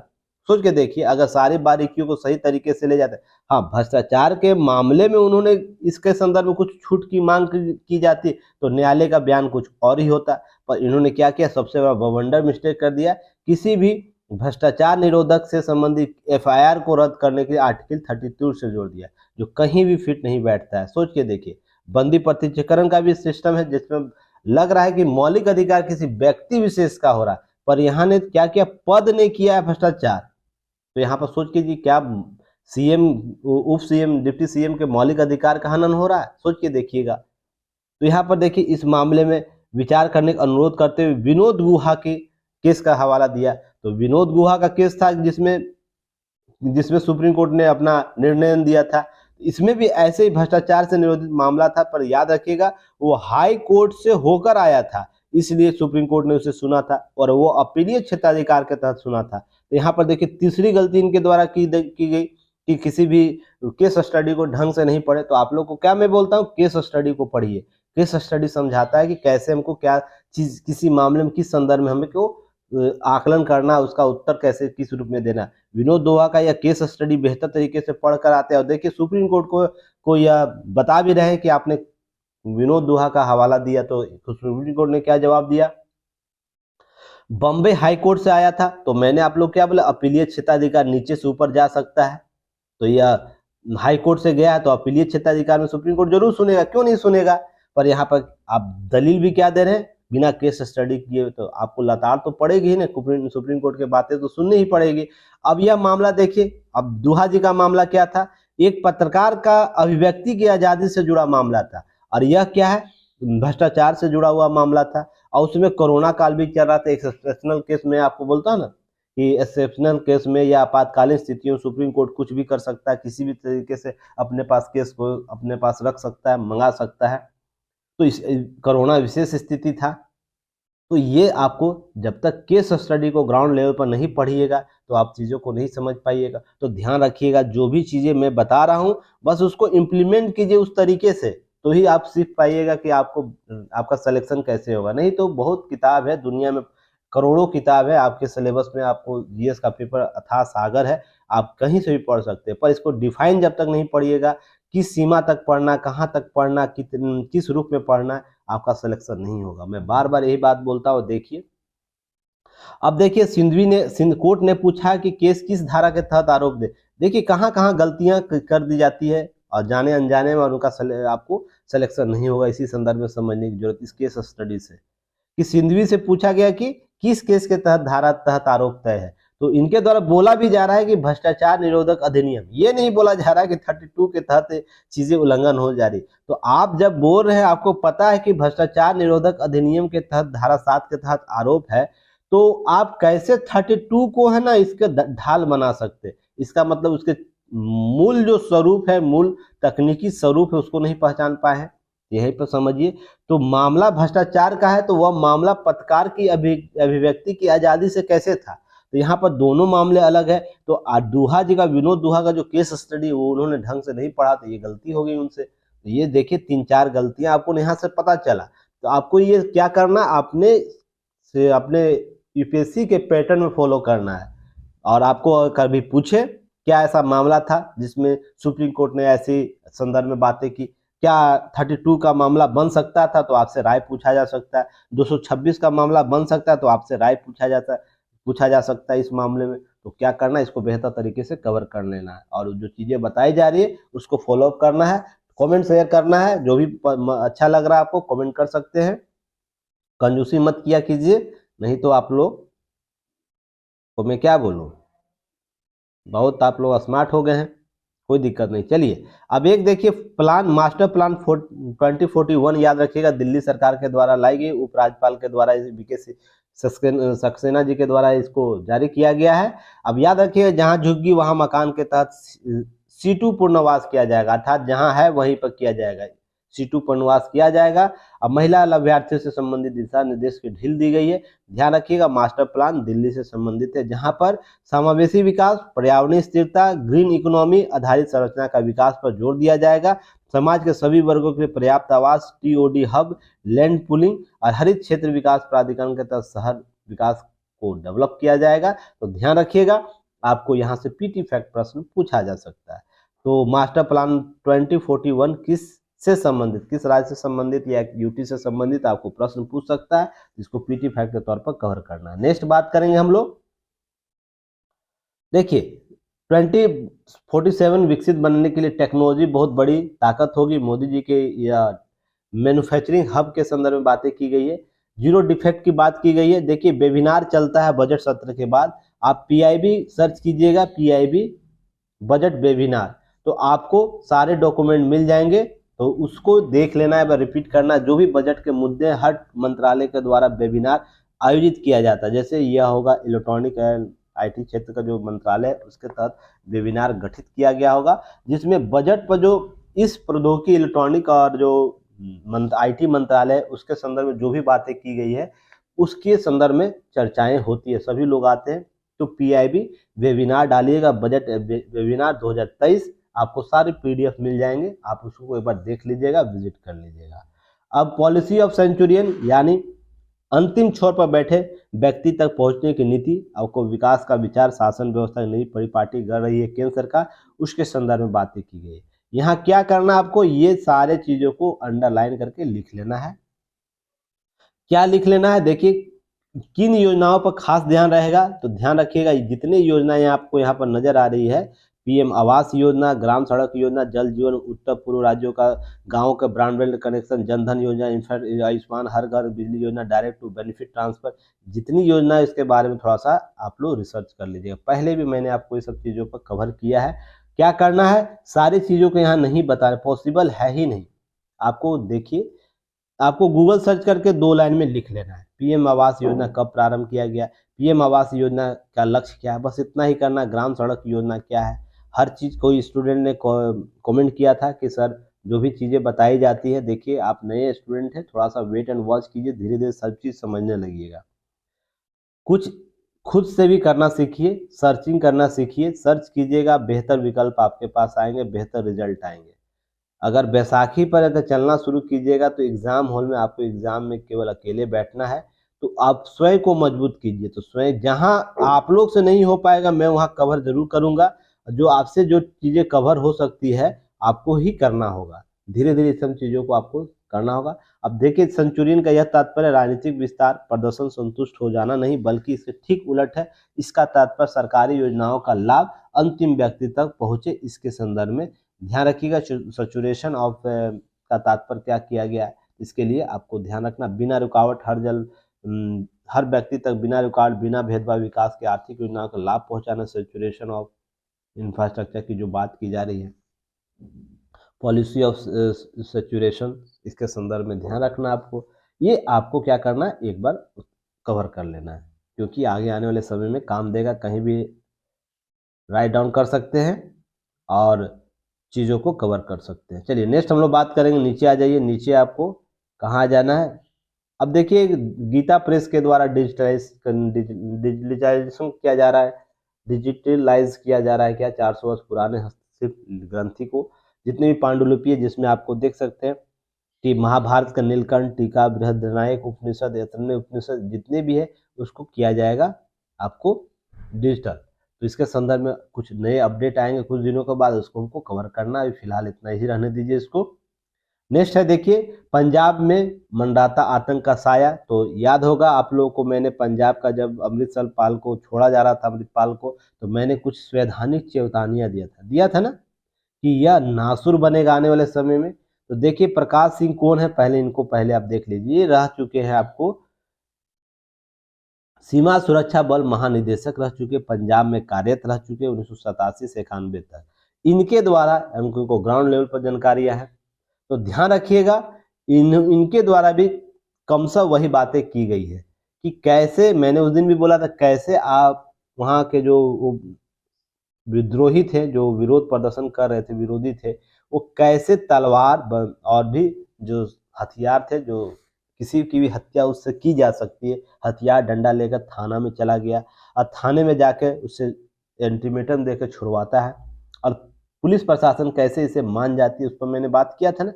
सोच के देखिए, अगर सारी बारीकियों को सही तरीके से ले जाते। हाँ, भ्रष्टाचार के मामले में उन्होंने इसके संदर्भ में कुछ छूट की मांग की जाती तो न्यायालय का बयान कुछ और ही होता, पर इन्होंने क्या किया, सबसे बड़ा बवंडर मिस्टेक कर दिया। किसी भी भ्रष्टाचार निरोधक से संबंधित एफआईआर को रद्द करने के लिए आर्टिकल 32 से जोड़ दिया, जो कहीं भी फिट नहीं बैठता है। सोच के देखिए, बंदी प्रत्यक्षीकरण का भी सिस्टम है जिसमें लग रहा है कि मौलिक अधिकार किसी व्यक्ति विशेष का हो रहा है, पर यहाँ ने क्या किया, पद ने किया है भ्रष्टाचार। तो यहाँ पर सोच कीजिए, क्या सीएम, उप सीएम, डिप्टी सीएम के मौलिक अधिकार का हनन हो रहा है? सोच के देखिएगा। तो यहाँ पर देखिए इस मामले में विचार करने का अनुरोध करते हुए विनोद गुहा के केस का हवाला दिया। तो विनोद गुहा का केस था जिसमें सुप्रीम कोर्ट ने अपना निर्णय दिया था। इसमें भी ऐसे ही भ्रष्टाचार से निरोधित मामला था, पर याद रखिएगा वो हाई कोर्ट से होकर आया था, इसलिए सुप्रीम कोर्ट ने उसे सुना था और वो अपीलीय क्षेत्राधिकार के तहत सुना था। तो यहाँ पर देखिए तीसरी गलती इनके द्वारा की गई कि किसी भी केस स्टडी को ढंग से नहीं पढ़े। तो आप लोग को क्या मैं बोलता हूँ, केस स्टडी को पढ़िए। केस स्टडी समझाता है कि कैसे हमको क्या चीज किसी मामले में किस संदर्भ में हमें को आकलन करना, उसका उत्तर कैसे किस रूप में देना। विनोद दोहा का यह केस स्टडी बेहतर तरीके से पढ़कर आते हैं। और देखिए सुप्रीम कोर्ट को यह बता भी रहे हैं कि आपने विनोद दोहा का हवाला दिया, तो सुप्रीम कोर्ट ने क्या जवाब दिया। बॉम्बे हाई कोर्ट से आया था, तो मैंने आप लोग क्या बोला, अपीलीय क्षेत्राधिकार नीचे से ऊपर जा सकता है। तो यह हाई कोर्ट से गया तो अपीलीय क्षेत्राधिकार में सुप्रीम कोर्ट जरूर सुनेगा, क्यों नहीं सुनेगा। पर यहाँ पर आप दलील भी क्या दे रहे हैं, बिना केस स्टडी किए। तो आपको लताड़ तो पड़ेगी ही ना, सुप्रीम कोर्ट के बातें तो सुननी ही पड़ेगी। अब यह मामला देखिए, अब दुहा जी का मामला क्या था, एक पत्रकार का अभिव्यक्ति की आजादी से जुड़ा मामला था। और यह क्या है, भ्रष्टाचार से जुड़ा हुआ मामला था और उसमें कोरोना काल भी चल रहा था। एक्सेप्शनल केस में आपको बोलता ना कि एक्सेप्शनल केस में या आपातकालीन स्थितियों सुप्रीम कोर्ट कुछ भी कर सकता है, किसी भी तरीके से अपने पास केस को अपने पास रख सकता है, मंगा सकता है। तो इस कोरोना विशेष स्थिति था। तो ये आपको जब तक केस स्टडी को ग्राउंड लेवल पर नहीं पढ़िएगा तो आप चीज़ों को नहीं समझ पाइएगा। तो ध्यान रखिएगा, जो भी चीज़ें मैं बता रहा हूँ बस उसको इम्प्लीमेंट कीजिए उस तरीके से, तो ही आप सीख पाइएगा कि आपको आपका सिलेक्शन कैसे होगा। नहीं तो बहुत किताब है दुनिया में, करोड़ों किताब है आपके सिलेबस में, आपको जीएस का पेपर अथाह सागर है, आप कहीं से भी पढ़ सकते हैं। पर इसको डिफाइन जब तक नहीं पढ़िएगा, किस सीमा तक पढ़ना, कहाँ तक पढ़ना, किस रूप में पढ़ना, आपका सिलेक्शन नहीं होगा। मैं बार बार यही बात बोलता हूँ। देखिए, अब देखिए सिंध कोर्ट ने पूछा कि केस किस धारा के तहत आरोप दे। देखिए कहाँ कहाँ गलतियां कर दी जाती है और जाने अनजाने में उनका आपको सिलेक्शन नहीं होगा। इसी संदर्भ में समझने की जरूरत इस केस स्टडी से, कि सिंधवी से पूछा गया कि किस केस के तहत धारा तहत आरोप तय है। तो इनके द्वारा बोला भी जा रहा है कि भ्रष्टाचार निरोधक अधिनियम, ये नहीं बोला जा रहा है कि 32 के तहत चीजें उल्लंघन हो जा रही। तो आप जब बोल रहे हैं, आपको पता है कि भ्रष्टाचार निरोधक अधिनियम के तहत धारा 7 के तहत आरोप है, तो आप कैसे 32 को है ना इसके ढाल बना सकते। इसका मतलब उसके मूल जो स्वरूप है, मूल तकनीकी स्वरूप है, उसको नहीं पहचान पाए हैं। यही पर समझिए। तो मामला भ्रष्टाचार का है तो वह मामला पत्रकार की अभिव्यक्ति की आजादी से कैसे था। तो यहाँ पर दोनों मामले अलग है। तो दुहा जी का, विनोद दुहा का जो केस स्टडी वो उन्होंने ढंग से नहीं पढ़ा, तो ये गलती हो गई उनसे। तो ये देखिए 3-4 गलतियां आपको यहाँ से पता चला। तो आपको ये क्या करना, अपने यूपीएससी के पैटर्न में फॉलो करना है। और आपको कभी पूछे क्या ऐसा मामला था जिसमें सुप्रीम कोर्ट ने ऐसी संदर्भ में बातें की, क्या 32 का मामला बन सकता था, तो आपसे राय पूछा जा सकता है। 226 का मामला बन सकता है तो आपसे राय पूछा जा सकता है इस मामले में। तो क्या करना है, इसको बेहतर तरीके से कवर कर लेना है और जो चीजें बताई जा रही है उसको फॉलो अप करना है। कमेंट शेयर करना है, जो भी अच्छा लग रहा है आपको कमेंट कर सकते हैं। कंजूसी मत किया कीजिए, नहीं तो आप लोग को मैं क्या बोलूं, बहुत आप लोग स्मार्ट हो गए हैं, कोई दिक्कत नहीं। चलिए अब एक देखिए प्लान, मास्टर प्लान 2041 याद रखिएगा, दिल्ली सरकार के द्वारा लाई गई, उपराज्यपाल के द्वारा बीके सक्सेना जी के द्वारा इसको जारी किया गया है। अब याद रखिएगा, जहां झुग्गी वहां मकान के तहत C2 पुनर्वास किया जाएगा, अर्थात जहां है वहीं पर किया जाएगा, C2 पुनर्वास किया जाएगा। अब महिला अभ्यर्थियों से संबंधित दिशा निर्देश की ढील दी गई है। ध्यान रखिएगा, मास्टर प्लान दिल्ली से संबंधित है, जहां पर समावेशी विकास, पर्यावरणीय स्थिरता, ग्रीन इकोनॉमी आधारित संरचना का विकास पर जोर दिया जाएगा। समाज के सभी वर्गों के लिए पर्याप्त आवास, TOD हब, लैंड पुलिंग और हरित क्षेत्र विकास प्राधिकरण के तहत शहर विकास को डेवलप किया जाएगा। तो ध्यान रखिएगा, आपको यहाँ से PT फैक्ट प्रश्न पूछा जा सकता है। तो मास्टर प्लान 2041 किस राज्य से संबंधित या यूटी से संबंधित आपको प्रश्न पूछ सकता है, जिसको PT फैक्ट के तौर पर कवर करना है। नेक्स्ट बात करेंगे हम लोग, देखिए 2047 विकसित बनने के लिए टेक्नोलॉजी बहुत बड़ी ताकत होगी। मोदी जी के या मैन्युफैक्चरिंग हब के संदर्भ में बातें की गई है। जीरो डिफेक्ट की बात की गई है। देखिए वेबिनार चलता है बजट सत्र के बाद, आप PIB सर्च कीजिएगा, PIB बजट वेबिनार, तो आपको सारे डॉक्यूमेंट मिल जाएंगे। तो उसको देख लेना है, रिपीट करना। जो भी बजट के मुद्दे हर मंत्रालय के द्वारा वेबिनार आयोजित किया जाता है, जैसे यह होगा इलेक्ट्रॉनिक एंड IT क्षेत्र का जो मंत्रालय है उसके तहत वेबिनार गठित किया गया होगा, जिसमें बजट पर जो इस प्रौद्योगिकी इलेक्ट्रॉनिक और जो IT मंत्रालय उसके संदर्भ में जो भी बातें की गई है उसके संदर्भ में चर्चाएं होती है, सभी लोग आते हैं। तो PIB वेबिनार डालिएगा, बजट वेबिनार 2023, आपको सारे PDF मिल जाएंगे, आप उसको एक बार देख लीजिएगा, विजिट कर लीजिएगा। अब पॉलिसी ऑफ सेंचुरियन, यानी अंतिम छोर पर बैठे व्यक्ति तक पहुंचने की नीति, आपको विकास का विचार, शासन व्यवस्था नई परिपाटी कर रही है केंद्र सरकार, उसके संदर्भ में बातें की गई। यहाँ क्या करना, आपको ये सारे चीजों को अंडरलाइन करके लिख लेना है। क्या लिख लेना है, देखिए किन योजनाओं पर खास ध्यान रहेगा, तो ध्यान रखिएगा जितनी योजनाएं आपको यहाँ पर नजर आ रही है, PM आवास योजना, ग्राम सड़क योजना, जल जीवन, उत्तर पूर्व राज्यों का गाँव का ब्रॉडबैंड कनेक्शन, जनधन योजना, आयुष्मान हर घर बिजली योजना, डायरेक्ट टू बेनिफिट ट्रांसफर, जितनी योजना है इसके बारे में थोड़ा सा आप लोग रिसर्च कर लीजिएगा। पहले भी मैंने आपको ये सब चीज़ों पर कवर किया है। क्या करना है, सारी चीज़ों को यहाँ नहीं बताना, पॉसिबल है ही नहीं। आपको देखिए आपको गूगल सर्च करके 2 लाइन में लिख लेना है, पीएम आवास योजना कब प्रारंभ किया गया, पीएम आवास योजना का लक्ष्य क्या है, बस इतना ही करना। ग्राम सड़क योजना क्या है, हर चीज़। कोई स्टूडेंट ने कमेंट किया था कि सर जो भी चीज़ें बताई जाती है, देखिए आप नए स्टूडेंट हैं, थोड़ा सा वेट एंड वॉच कीजिए, धीरे धीरे सब चीज़ समझने लगिएगा। कुछ खुद से भी करना सीखिए, सर्चिंग करना सीखिए, सर्च कीजिएगा, बेहतर विकल्प आपके पास आएंगे, बेहतर रिजल्ट आएंगे। अगर बैसाखी पर अगर चलना शुरू कीजिएगा तो एग्ज़ाम हॉल में आपको एग्ज़ाम में केवल अकेले बैठना है, तो आप स्वयं को मजबूत कीजिए। तो स्वयं जहाँ आप लोग से नहीं हो पाएगा, मैं वहाँ कवर ज़रूर करूँगा। जो आपसे जो चीज़ें कवर हो सकती है, आपको ही करना होगा। धीरे-धीरे सब चीज़ों को आपको करना होगा। अब देखिए, सेंचुरियन का यह तात्पर्य राजनीतिक विस्तार, प्रदर्शन संतुष्ट हो जाना नहीं, बल्कि इससे ठीक उलट है। इसका तात्पर्य सरकारी योजनाओं का लाभ अंतिम व्यक्ति तक पहुँचे, इसके संदर्भ में ध्यान रखिएगा। सैचुरेशन ऑफ का तात्पर्य क्या किया गया है, इसके लिए आपको ध्यान रखना। बिना रुकावट हर व्यक्ति तक बिना रुकावट, बिना भेदभाव विकास की आर्थिक योजनाओं का लाभ पहुंचाना, सैचुरेशन ऑफ इंफ्रास्ट्रक्चर की जो बात की जा रही है, पॉलिसी ऑफ सैचुरेशन, इसके संदर्भ में ध्यान रखना आपको। ये आपको क्या करना है, एक बार कवर कर लेना है, क्योंकि आगे आने वाले समय में काम देगा। कहीं भी राइट डाउन कर सकते हैं और चीज़ों को कवर कर सकते हैं। चलिए नेक्स्ट हम लोग बात करेंगे, नीचे आ जाइए। नीचे आपको कहाँ जाना है, अब देखिए गीता प्रेस के द्वारा डिजिटलाइजेशन किया जा रहा है, डिजिटलाइज किया जा रहा है क्या 400 वर्ष पुराने हस्तशिल्प ग्रंथि को, जितनी भी पांडुलिपि है, जिसमें आपको देख सकते हैं कि महाभारत का नीलकंठ, टीका, बृहद्रनायक उपनिषद, ऐतरेय उपनिषद, जितने भी है उसको किया जाएगा आपको डिजिटल। तो इसके संदर्भ में कुछ नए अपडेट आएंगे कुछ दिनों के बाद, उसको हमको कवर करना है। फिलहाल इतना ही रहने दीजिए इसको। नेक्स्ट है, देखिए पंजाब में मंडाता आतंक का साया। तो याद होगा आप लोगों को, मैंने पंजाब का जब अमृतसर पाल को छोड़ा जा रहा था, अमृतपाल को, तो मैंने कुछ संवैधानिक चेतावनियां दिया था ना, कि यह नासुर बनेगा आने वाले समय में। तो देखिए प्रकाश सिंह कौन है, पहले इनको पहले आप देख लीजिए। रह चुके हैं आपको सीमा सुरक्षा बल महानिदेशक रह चुके, पंजाब में कार्यरत रह चुके 1987 से 91 तक। इनके द्वारा हमको ग्राउंड लेवल पर जानकारियां हैं, तो ध्यान रखिएगा। इनके द्वारा भी कमसा वही बातें की गई है कि कैसे, मैंने उस दिन भी बोला था, कैसे आप वहाँ के जो विद्रोही थे, जो विरोध प्रदर्शन कर रहे थे, विरोधी थे, वो कैसे तलवार और भी जो हथियार थे, जो किसी की भी हत्या उससे की जा सकती है, हथियार डंडा लेकर थाना में चला गया और थाने में जाकर उससे अल्टीमेटम देकर छुड़वाता है, और पुलिस प्रशासन कैसे इसे मान जाती है, उस पर मैंने बात किया था ना।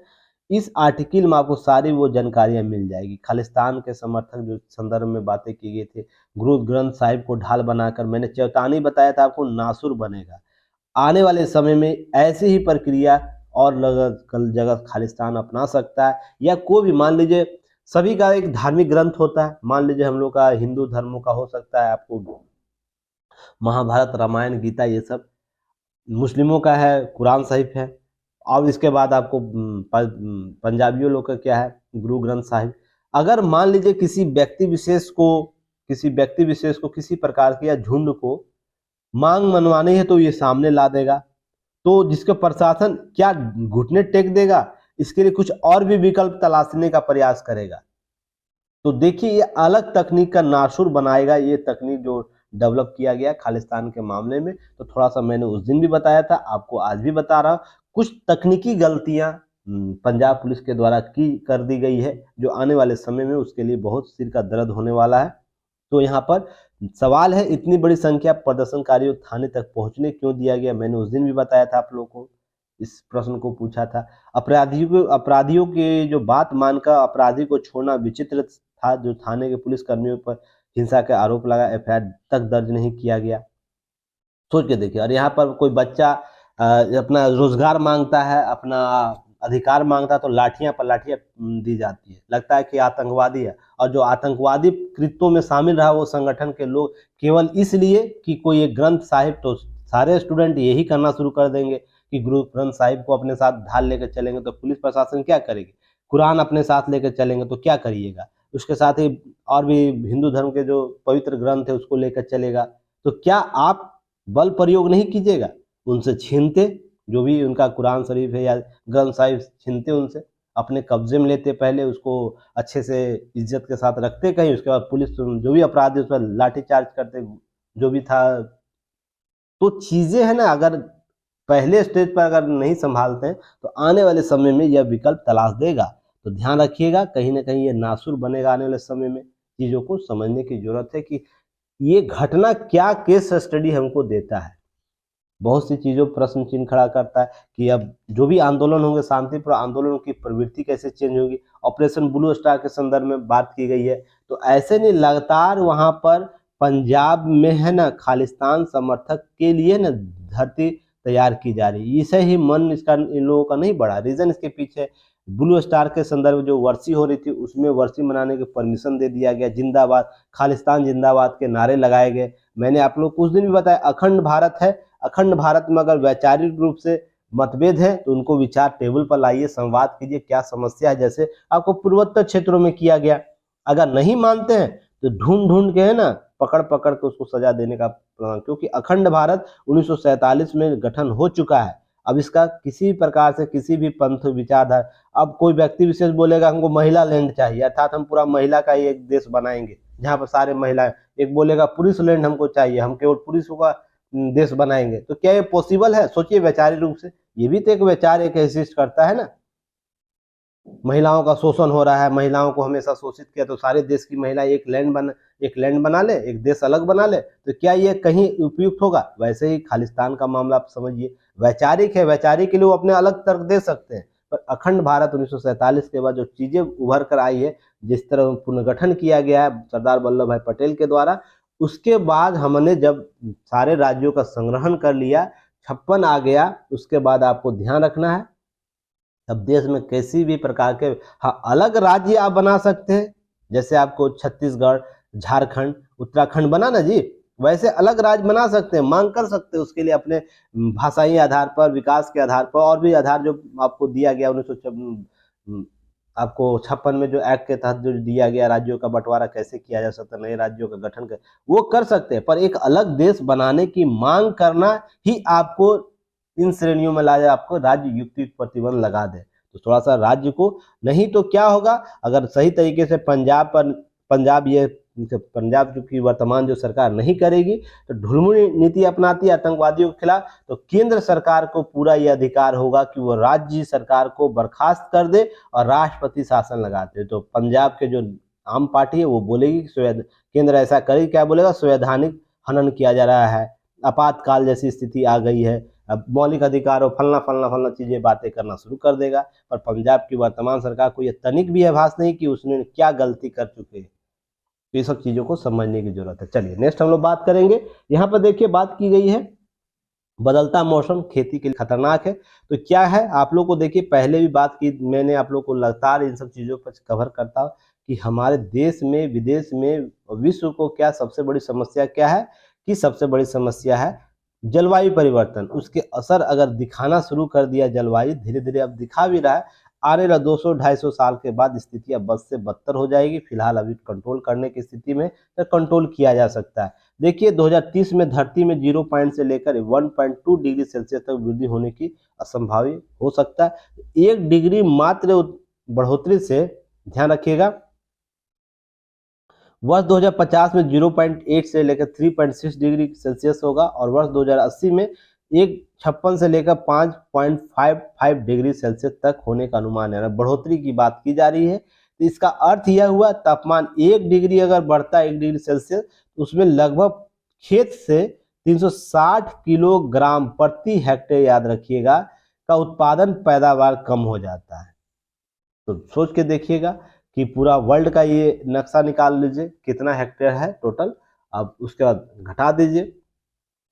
इस आर्टिकल में आपको सारी वो जानकारियां मिल जाएगी। खालिस्तान के समर्थक जो संदर्भ में बातें की गई थी, गुरु ग्रंथ साहिब को ढाल बनाकर, मैंने चेतावनी बताया था आपको, नासुर बनेगा आने वाले समय में। ऐसी ही प्रक्रिया और कल जगह खालिस्तान अपना सकता है, या कोई भी, मान लीजिए सभी का एक धार्मिक ग्रंथ होता है, मान लीजिए हम लोग का हिंदू धर्मों का हो सकता है, आपको महाभारत, रामायण, गीता, ये सब। मुस्लिमों का है कुरान शरीफ है। और इसके बाद आपको पंजाबियों लोग का क्या है, गुरु ग्रंथ साहिब। अगर मान लीजिए किसी व्यक्ति विशेष को किसी प्रकार की या झुंड को मांग मनवानी है, तो ये सामने ला देगा। तो जिसका प्रशासन क्या घुटने टेक देगा, इसके लिए कुछ और भी विकल्प तलाशने का प्रयास करेगा। तो देखिए ये अलग तकनीक का नासुर बनाएगा, ये तकनीक जो डेवलप किया गया खालिस्तान के मामले में। तो थोड़ा सा मैंने उस दिन भी बताया था, आपको आज भी बता रहा हूँ, कुछ तकनीकी गलतियां पंजाब पुलिस के द्वारा की कर दी गई है, जो आने वाले समय में उसके लिए बहुत सिर का दर्द होने वाला है। तो यहाँ पर सवाल है, इतनी बड़ी संख्या प्रदर्शनकारियों थाने तक पहुंचने क्यों दिया गया, मैंने उस दिन भी बताया था आप लोगों को, इस प्रश्न को पूछा था। अपराधियों की जो बात मानकर अपराधी को छोड़ना विचित्र था, जो थाने के पुलिस कर्मियों पर हिंसा के आरोप लगा, एफआईआर तक दर्ज नहीं किया गया। सोच के देखिए, और यहाँ पर कोई बच्चा अपना रोजगार मांगता है, अपना अधिकार मांगता है, तो लाठियां पर लाठियां दी जाती है, लगता है कि आतंकवादी है। और जो आतंकवादी कृत्यों में शामिल रहा वो संगठन के लोग, केवल इसलिए कि कोई एक ग्रंथ साहिब, तो सारे स्टूडेंट यही करना शुरू कर देंगे कि गुरु ग्रंथ साहिब को अपने साथ ढाल लेकर चलेंगे, तो पुलिस प्रशासन क्या करेगी। कुरान अपने साथ लेकर चलेंगे तो क्या करिएगा, उसके साथ ही और भी हिंदू धर्म के जो पवित्र ग्रंथ है उसको लेकर चलेगा, तो क्या आप बल प्रयोग नहीं कीजिएगा, उनसे छीनते, जो भी उनका कुरान शरीफ है या ग्रंथ साहिब छीनते उनसे, अपने कब्जे में लेते, पहले उसको अच्छे से इज्जत के साथ रखते कहीं, उसके बाद पुलिस जो भी अपराधी उस पर लाठीचार्ज करते, जो भी था। तो चीज़ें हैं ना, अगर पहले स्टेज पर अगर नहीं संभालते हैं तो आने वाले समय में यह विकल्प तलाश देगा। तो ध्यान रखिएगा, कहीं न कहीं ये नासुर बनेगा आने वाले समय में। चीज़ों को समझने की ज़रूरत है कि ये घटना क्या केस स्टडी हमको देता है। बहुत सी चीज़ों पर प्रश्न चिन्ह खड़ा करता है कि अब जो भी आंदोलन होंगे, शांतिपूर्ण आंदोलनों की प्रवृत्ति कैसे चेंज होगी। ऑपरेशन ब्लू स्टार के संदर्भ में बात की गई है। तो ऐसे नहीं, लगातार वहाँ पर पंजाब में है ना, खालिस्तान समर्थक के लिए ना धरती तैयार की जा रही है। इसे ही मन इसका इन लोगों का नहीं बढ़ा। रीज़न इसके पीछे ब्लू स्टार के संदर्भ में जो वर्सी हो रही थी, उसमें वर्सी मनाने की परमिशन दे दिया गया। जिंदाबाद, खालिस्तान जिंदाबाद के नारे लगाए गए। मैंने आप लोग को उस दिन भी बताया, अखंड भारत है। अखंड भारत में अगर वैचारिक रूप से मतभेद है तो उनको विचार टेबल पर लाइए, संवाद कीजिए, क्या समस्या है, जैसे आपको पूर्वोत्तर क्षेत्रों में किया गया। अगर नहीं मानते हैं तो ढूंढ ढूंढ के है ना, पकड़ पकड़ के उसको सजा देने का प्लान, क्योंकि अखंड भारत 1947 में गठन हो चुका है। अब इसका किसी प्रकार से किसी भी पंथ विचारधारा, अब कोई व्यक्ति विशेष बोलेगा हमको महिला लैंड चाहिए, अर्थात हम पूरा महिला का ही एक देश बनाएंगे जहाँ पर सारे महिलाएं, एक बोलेगा पुरुष लैंड हमको चाहिए, हम केवल पुरुषों का देश बनाएंगे। तो क्या ये पॉसिबल है? सोचिए वैचारिक रूप से, ये भी तो एक वैचार एक एग्जिस्ट करता है ना। महिलाओं का शोषण हो रहा है, महिलाओं को हमेशा शोषित किया, तो सारे देश की महिला एक लैंड बना ले, एक देश अलग बना ले, तो क्या ये कहीं उपयुक्त होगा? वैसे ही खालिस्तान का मामला आप समझिए, वैचारिक है, वैचारिक के लिए वो अपने अलग तर्क दे सकते हैं, पर अखंड भारत 1947 के बाद जो चीजें उभर कर आई है, जिस तरह पुनर्गठन किया गया है सरदार वल्लभ भाई पटेल के द्वारा, उसके बाद हमने जब सारे राज्यों का संग्रहण कर लिया, 56 आ गया, उसके बाद आपको ध्यान रखना है, अब देश में किसी भी प्रकार के, हाँ, अलग राज्य आप बना सकते हैं, जैसे आपको छत्तीसगढ़, झारखंड, उत्तराखंड बना ना जी, वैसे अलग राज्य बना सकते हैं, मांग कर सकते हैं उसके लिए अपने भाषाई आधार पर, विकास के आधार पर, और भी आधार जो आपको दिया गया 1956, आपको 56 में जो एक्ट के तहत जो दिया गया, राज्यों का बंटवारा कैसे किया जा सकता है, नए राज्यों का गठन कर, वो कर सकते हैं, पर एक अलग देश बनाने की मांग करना ही आपको इन श्रेणियों में लाया, आपको राज्य युक्ति प्रतिबंध लगा दे। तो थोड़ा सा राज्य को, नहीं तो क्या होगा, अगर सही तरीके से पंजाब की वर्तमान जो सरकार नहीं करेगी, तो ढुलमुली नीति अपनाती है आतंकवादियों के खिलाफ, तो केंद्र सरकार को पूरा यह अधिकार होगा कि वो राज्य सरकार को बर्खास्त कर दे और राष्ट्रपति शासन लगा दे। तो पंजाब के जो आम पार्टी है वो बोलेगी केंद्र ऐसा करेगी, क्या बोलेगा, संवैधानिक हनन किया जा रहा है, आपातकाल जैसी स्थिति आ गई है, अब मौलिक अधिकारों फलना फलना फलना चीजें बातें करना शुरू कर देगा। पर पंजाब की वर्तमान सरकार को यह तनिक भी आभास नहीं कि उसने क्या गलती कर चुके हैं। तो ये सब चीजों को समझने की जरूरत है। चलिए नेक्स्ट हम लोग बात करेंगे। यहाँ पर देखिए बात की गई है, बदलता मौसम खेती के लिए खतरनाक है। तो क्या है, आप लोग को देखिए, पहले भी बात की मैंने, आप लोग को लगातार इन सब चीजों पर कवर करता हूँ कि हमारे देश में, विदेश में, विश्व को क्या सबसे बड़ी समस्या क्या है, कि सबसे बड़ी समस्या है जलवायु परिवर्तन। उसके असर अगर दिखाना शुरू कर दिया, जलवायु धीरे धीरे अब दिखा भी रहा है, आने वाला 200-250 साल के बाद स्थितियां बद से बदतर हो जाएगी। फिलहाल अभी कंट्रोल करने की स्थिति में, तो कंट्रोल किया जा सकता है। देखिए 2030 में धरती में 0 पॉइंट से लेकर 1.2 डिग्री सेल्सियस तक वृद्धि होने की असंभावित हो सकता है। 1 डिग्री मात्र बढ़ोतरी से, ध्यान रखिएगा, वर्ष 2050 में 0.8 से लेकर 3.6 डिग्री सेल्सियस होगा, और वर्ष 2080 में 1.56 से लेकर 5.55 डिग्री सेल्सियस तक होने का अनुमान है। बढ़ोतरी की बात की जा रही है, तो इसका अर्थ यह हुआ, तापमान 1 डिग्री अगर बढ़ता है, 1 डिग्री सेल्सियस, तो उसमें लगभग खेत से 360 किलोग्राम प्रति हेक्टेयर, याद रखिएगा, का उत्पादन पैदावार कम हो जाता है। तो सोच के देखिएगा कि पूरा वर्ल्ड का ये नक्शा निकाल लीजिए, कितना हेक्टेयर है टोटल, अब उसके बाद घटा दीजिए।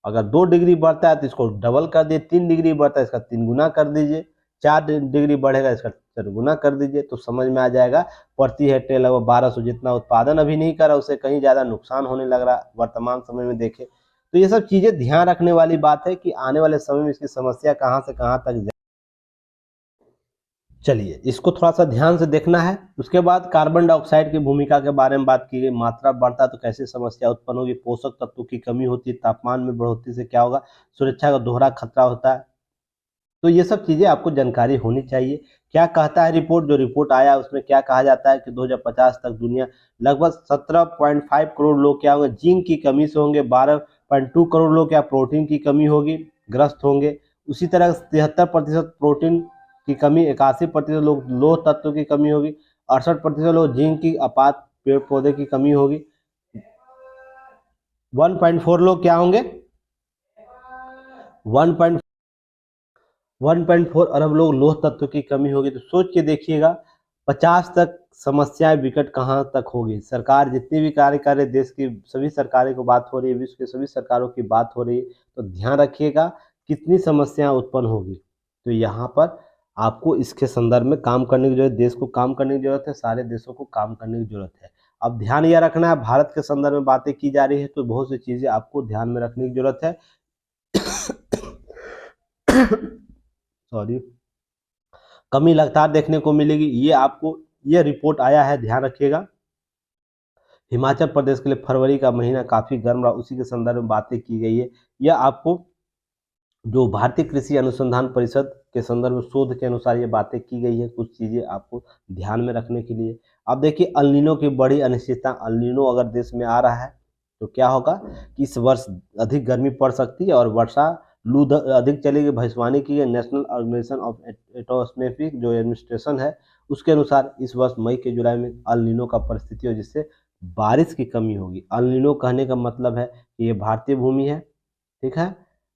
अगर 2 डिग्री बढ़ता है तो इसको डबल कर दिए, 3 डिग्री बढ़ता है इसका 3 गुना कर दीजिए, 4 डिग्री बढ़ेगा इसका 4 गुना कर दीजिए, तो समझ में आ जाएगा। प्रति हेक्टेयर लगभग 1200 जितना उत्पादन अभी नहीं कर रहा, उससे कहीं ज़्यादा नुकसान होने लग रहा वर्तमान समय में देखें। तो ये सब चीज़ें ध्यान रखने वाली बात है कि आने वाले समय में इसकी समस्या कहाँ से कहाँ तक। चलिए इसको थोड़ा सा ध्यान से देखना है। उसके बाद कार्बन डाइऑक्साइड की भूमिका के बारे में बात की गई, मात्रा बढ़ता तो कैसे समस्या उत्पन्न होगी, पोषक तत्वों की कमी होती है, तापमान में बढ़ोतरी से क्या होगा, सुरक्षा का दोहरा खतरा होता है, तो ये सब चीज़ें आपको जानकारी होनी चाहिए। क्या कहता है रिपोर्ट, जो रिपोर्ट आया उसमें क्या कहा जाता है कि 2050 तक दुनिया लगभग 17.5 करोड़ लोग क्या होंगे, जिंक की कमी से होंगे, 12.2 करोड़ लोग क्या प्रोटीन की कमी होगी, ग्रस्त होंगे। उसी तरह 73% प्रोटीन की कमी, 81% लोग लोह तत्व की कमी होगी, 68% लोग जिंक की, आपात पेड़ पौधे की कमी होगी। 1.4 लोग क्या होंगे, 1.4 अरब लोग लोह तत्व की कमी होगी। तो सोच के देखिएगा 50 तक समस्याएं विकट कहाँ तक होगी। सरकार जितनी भी कार्य कर रही, देश की सभी सरकारों को बात हो रही है, विश्व की सभी सरकारों की बात हो रही है, तो ध्यान रखिएगा कितनी समस्याएं उत्पन्न होगी। तो यहाँ पर आपको इसके संदर्भ में काम करने की जरूरत, देश को काम करने की जरूरत है, सारे देशों को काम करने की जरूरत है। अब ध्यान यह रखना है, भारत के संदर्भ में बातें की जा रही है तो बहुत सी चीजें आपको ध्यान में रखने की जरूरत है। सॉरी, कमी लगातार देखने को मिलेगी। ये आपको ये रिपोर्ट आया है, ध्यान रखिएगा। हिमाचल प्रदेश के लिए फरवरी का महीना काफी गर्म रहा, उसी के संदर्भ में बातें की गई है। यह आपको जो भारतीय कृषि अनुसंधान परिषद के संदर्भ में शोध के अनुसार ये बातें की गई है, कुछ चीजें आपको ध्यान में रखने के लिए। अब देखिए अल नीनो की बड़ी अनिश्चितता, अल नीनो अगर देश में आ रहा है तो क्या होगा कि इस वर्ष अधिक गर्मी पड़ सकती है और वर्षा लू अधिक चलेगी। भविष्यवाणी की है नेशनल ऑर्गेनाइजेशन ऑफ एटमॉस्फेरिक जो एडमिनिस्ट्रेशन है, उसके अनुसार इस वर्ष मई के जुलाई में अल नीनो का परिस्थिति हो, जिससे बारिश की कमी होगी। अल नीनो कहने का मतलब है कि ये भारतीय भूमि है, ठीक है,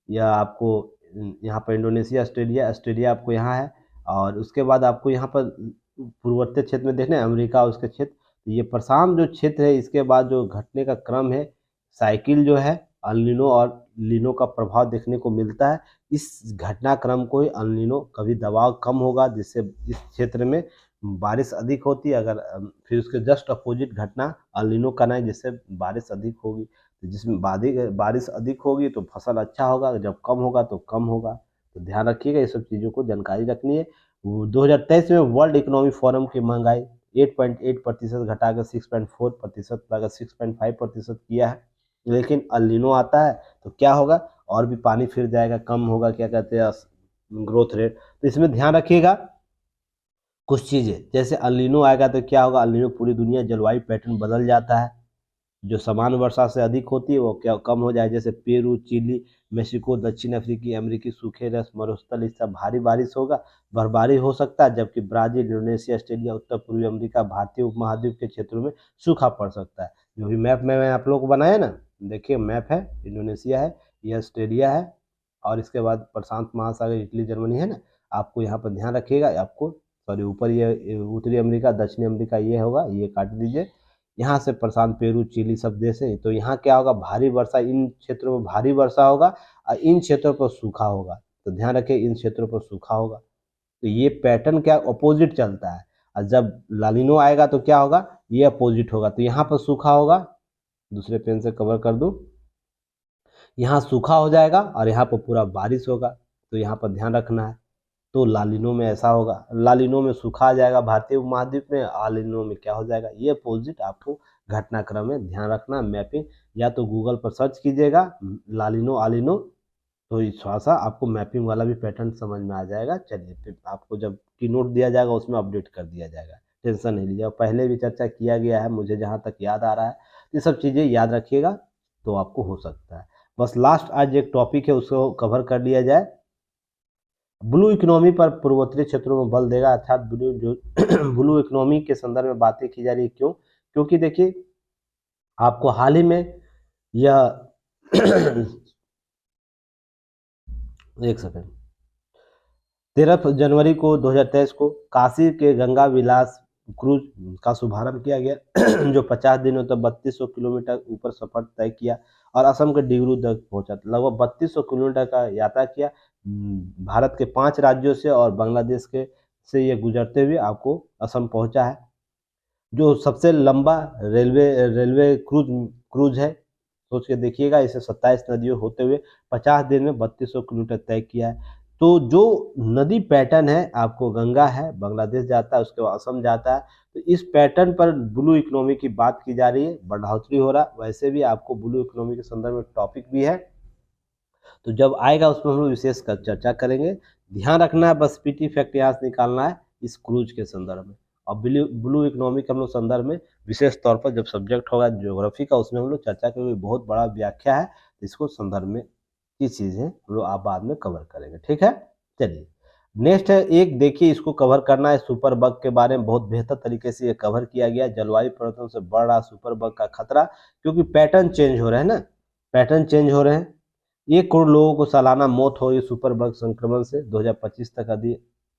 या आपको यहाँ पर इंडोनेशिया, ऑस्ट्रेलिया, ऑस्ट्रेलिया आपको यहाँ है, और उसके बाद आपको यहाँ पर पूर्वोत्तर क्षेत्र में देखना है अमेरिका, उसके क्षेत्र, ये प्रशांत जो क्षेत्र है, इसके बाद जो घटने का क्रम है, साइकिल जो है अल नीनो और लीनो का प्रभाव देखने को मिलता है। इस घटनाक्रम को ही अल नीनो, कभी दबाव कम होगा जिससे इस क्षेत्र में बारिश अधिक होती है, अगर फिर उसके जस्ट अपोजिट घटना अल नीनो का नहीं, जिससे बारिश अधिक होगी। तो जिसमें बारिश अधिक होगी तो फसल अच्छा होगा, जब कम होगा तो कम होगा। तो ध्यान रखिएगा, ये सब चीज़ों को जानकारी रखनी है। 2023 में वर्ल्ड इकोनॉमिक फोरम की महंगाई 8.8% घटाकर 6.4% लाकर 6.5% किया है। लेकिन अल नीनो आता है तो क्या होगा, और भी पानी फिर जाएगा, कम होगा, क्या कहते हैं, ग्रोथ रेट। तो इसमें ध्यान रखिएगा कुछ चीज़ें, जैसे अल नीनो आएगा तो क्या होगा, अल नीनो पूरी दुनिया जलवायु पैटर्न बदल जाता है। जो समान वर्षा से अधिक होती है वो क्या कम हो जाए, जैसे पेरू, चिली, मेक्सिको, दक्षिण अफ्रीकी, अमेरिकी सूखे रस मरुस्थल, इस सब भारी बारिश होगा, बर्फबारी हो सकता है। जबकि ब्राजील, इंडोनेशिया, ऑस्ट्रेलिया, उत्तर पूर्वी अमेरिका, भारतीय उपमहाद्वीप के क्षेत्रों में सूखा पड़ सकता है। जो भी मैप में मैं आप लोगों को बनाया ना, देखिए मैप है, इंडोनेशिया है, ये ऑस्ट्रेलिया है, और इसके बाद प्रशांत महासागर, इटली, जर्मनी है ना। आपको यहाँ पर ध्यान रखिएगा, आपको सॉरी ऊपर ये उत्तरी अमेरिका, दक्षिणी अमेरिका ये होगा, ये काट दीजिए। यहाँ से प्रशांत, पेरू, चिली सब देश है। तो यहाँ क्या होगा, भारी वर्षा, इन क्षेत्रों में भारी वर्षा होगा और इन क्षेत्रों पर सूखा होगा। तो ध्यान रखें, इन क्षेत्रों पर सूखा होगा। तो ये पैटर्न क्या अपोजिट चलता है, और जब लालिनो आएगा तो क्या होगा, ये अपोजिट होगा। तो यहाँ पर सूखा होगा, दूसरे पेन से कवर कर दूँ, यहाँ सूखा हो जाएगा और यहाँ पर पूरा बारिश होगा। तो यहाँ पर ध्यान रखना है। तो लालिनो में ऐसा होगा, लालिनो में सूखा आ जाएगा भारतीय उपमहाद्वीप में, आलिनो में क्या हो जाएगा, ये अपोजिट आपको घटनाक्रम में ध्यान रखना। मैपिंग या तो गूगल पर सर्च कीजिएगा लालिनो आलिनो, तो थोड़ा सा आपको मैपिंग वाला भी पैटर्न समझ में आ जाएगा। चलिए, फिर आपको जब की नोट दिया जाएगा उसमें अपडेट कर दिया जाएगा, टेंशन नहीं लीजिए। पहले भी चर्चा किया गया है, मुझे जहाँ तक याद आ रहा है। ये सब चीज़ें याद रखिएगा तो आपको हो सकता है। बस लास्ट आज एक टॉपिक है, उसको कवर कर लिया जाए। ब्लू इकोनॉमी पर पूर्वोत्तरी क्षेत्रों में बल देगा, अर्थात ब्लू जो ब्लू इकोनॉमी के संदर्भ में बातें की जा रही है। क्यों? क्योंकि देखिए आपको हाल ही में यह एक सेकंड, 13 जनवरी को 2023 को काशी के गंगा विलास क्रूज का शुभारंभ किया गया जो 50 दिनों तक 3200 किलोमीटर ऊपर सफर तय किया और असम के डिब्रू तक पहुंचा। लगभग 3200 किलोमीटर का यात्रा किया भारत के 5 राज्यों से और बांग्लादेश के से ये गुजरते हुए आपको असम पहुंचा है। जो सबसे लंबा रेलवे रेलवे क्रूज क्रूज है, सोच के देखिएगा। इसे 27 नदियों होते हुए 50 दिन में 3200 किलोमीटर तय किया है। तो जो नदी पैटर्न है, आपको गंगा है, बांग्लादेश जाता है, उसके बाद असम जाता है। तो इस पैटर्न पर ब्लू इकोनॉमी की बात की जा रही है, बढ़ोतरी हो रहा है। वैसे भी आपको ब्लू इकोनॉमी के संदर्भ में टॉपिक भी है, तो जब आएगा उसमें हम लोग विशेष कर चर्चा करेंगे। ध्यान रखना है, बस पीटी फैक्ट यहाँ से निकालना है इस क्रूज के संदर्भ में। और ब्लू ब्लू इकोनॉमी के हम लोग संदर्भ में विशेष तौर पर जब सब्जेक्ट होगा ज्योग्राफी का, उसमें हम लोग चर्चा करेंगे, बहुत बड़ा व्याख्या है, इसको संदर्भ में की चीज़ें हम लोग आप बाद में कवर करेंगे, ठीक है। चलिए नेक्स्ट है, एक देखिए इसको कवर करना है, सुपर बग के बारे में बहुत बेहतर तरीके से ये कवर किया गया। जलवायु परिवर्तन से बढ़ रहा सुपर बग का खतरा, क्योंकि पैटर्न चेंज हो रहे हैं ना, पैटर्न चेंज हो रहे हैं। 1 करोड़ लोगों को सालाना मौत हो रही सुपर बग संक्रमण से 2025 तक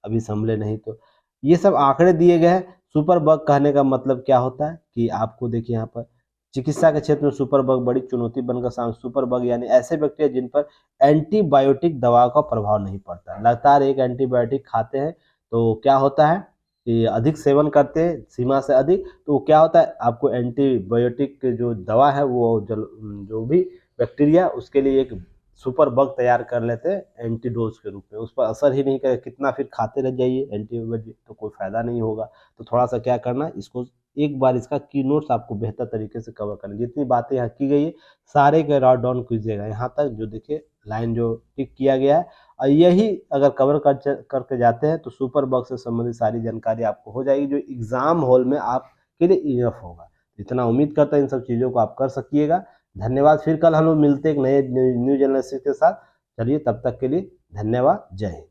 अभी संभले नहीं तो। ये सब आंकड़े दिए गए हैं। सुपर बग कहने का मतलब क्या होता है कि आपको देखिए यहाँ पर चिकित्सा के क्षेत्र में सुपर बग बड़ी चुनौती बनकर सामने। सुपर बग यानी ऐसे बैक्टीरिया जिन पर एंटीबायोटिक दवा का प्रभाव नहीं पड़ता। लगातार एक एंटीबायोटिक खाते हैं तो क्या होता है कि अधिक सेवन करते हैं सीमा से अधिक, तो क्या होता है आपको एंटीबायोटिक जो दवा है वो जो भी बैक्टीरिया उसके लिए एक सुपर बग तैयार कर लेते हैं एंटीडोज के रूप में। उस पर असर ही नहीं करे, कितना फिर खाते रह जाइए एंटीबायोटिक तो कोई फायदा नहीं होगा। तो थोड़ा सा क्या करना है, इसको एक बार इसका की नोट्स आपको बेहतर तरीके से कवर करना। जितनी बातें यहाँ की गई है सारे के राउट डाउन कीजिएगा यहाँ तक, जो देखिए लाइन जो टिक किया गया है, और यही अगर कवर करके जाते हैं तो सुपर बग से संबंधित सारी जानकारी आपको हो जाएगी, जो एग्जाम हॉल में आपके लिए इनफ होगा। इतना उम्मीद करता है इन सब चीज़ों को आप कर सकिएगा। धन्यवाद। फिर कल हम लोग मिलते हैं एक नए न्यूज एनालिसिस के साथ। चलिए तब तक के लिए धन्यवाद। जय हिंद।